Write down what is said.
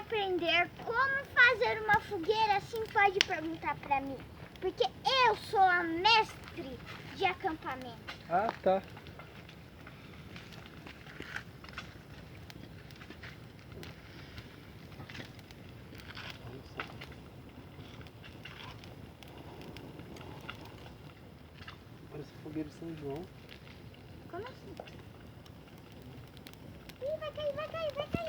aprender como fazer uma fogueira assim, pode perguntar pra mim. Porque eu sou a mestre de acampamento. Ah, tá. Parece fogueira de São João. Como assim? Ih, vai cair, vai cair, vai cair.